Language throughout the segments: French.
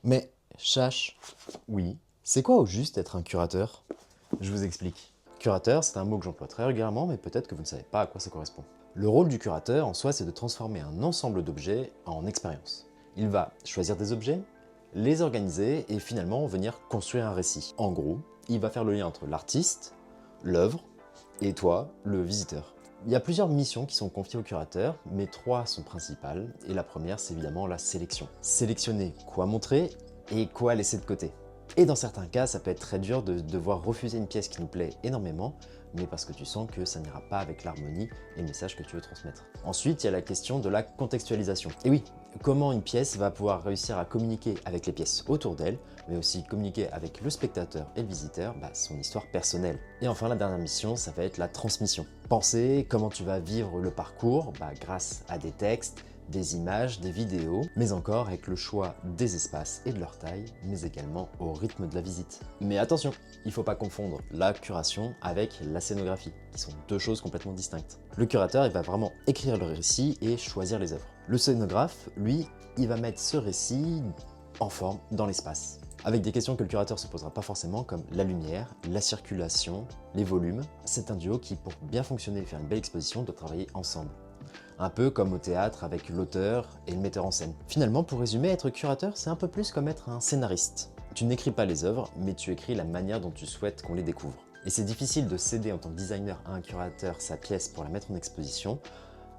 Mais, Chash, oui, c'est quoi au juste être un curateur? Je vous explique. Curateur, c'est un mot que j'emploie très régulièrement, mais peut-être que vous ne savez pas à quoi ça correspond. Le rôle du curateur, en soi, c'est de transformer un ensemble d'objets en expérience. Il va choisir des objets, les organiser et finalement venir construire un récit. En gros, il va faire le lien entre l'artiste, l'œuvre et toi, le visiteur. Il y a plusieurs missions qui sont confiées au curateur, mais 3 sont principales, et la première c'est évidemment la sélection. Sélectionner quoi montrer et quoi laisser de côté. Et dans certains cas, ça peut être très dur de devoir refuser une pièce qui nous plaît énormément, mais parce que tu sens que ça n'ira pas avec l'harmonie et le message que tu veux transmettre. Ensuite, il y a la question de la contextualisation. Et oui, comment une pièce va pouvoir réussir à communiquer avec les pièces autour d'elle, mais aussi communiquer avec le spectateur et le visiteur son histoire personnelle. Et enfin, la dernière mission, ça va être la transmission. Penser comment tu vas vivre le parcours grâce à des textes, des images, des vidéos, mais encore avec le choix des espaces et de leur taille, mais également au rythme de la visite. Mais attention, il ne faut pas confondre la curation avec la scénographie, qui sont deux choses complètement distinctes. Le curateur, il va vraiment écrire le récit et choisir les œuvres. Le scénographe, lui, il va mettre ce récit en forme dans l'espace, avec des questions que le curateur se posera pas forcément, comme la lumière, la circulation, les volumes. C'est un duo qui, pour bien fonctionner et faire une belle exposition, doit travailler ensemble. Un peu comme au théâtre avec l'auteur et le metteur en scène. Finalement, pour résumer, être curateur, c'est un peu plus comme être un scénariste. Tu n'écris pas les œuvres, mais tu écris la manière dont tu souhaites qu'on les découvre. Et c'est difficile de céder en tant que designer à un curateur sa pièce pour la mettre en exposition,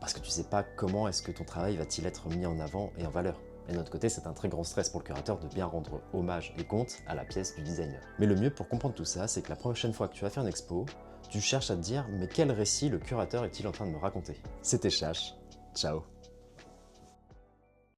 parce que tu sais pas comment est-ce que ton travail va-t-il être mis en avant et en valeur. Et de notre côté, c'est un très grand stress pour le curateur de bien rendre hommage et compte à la pièce du designer. Mais le mieux pour comprendre tout ça, c'est que la prochaine fois que tu vas faire une expo, tu cherches à te dire mais quel récit le curateur est-il en train de me raconter? C'était Chash, ciao.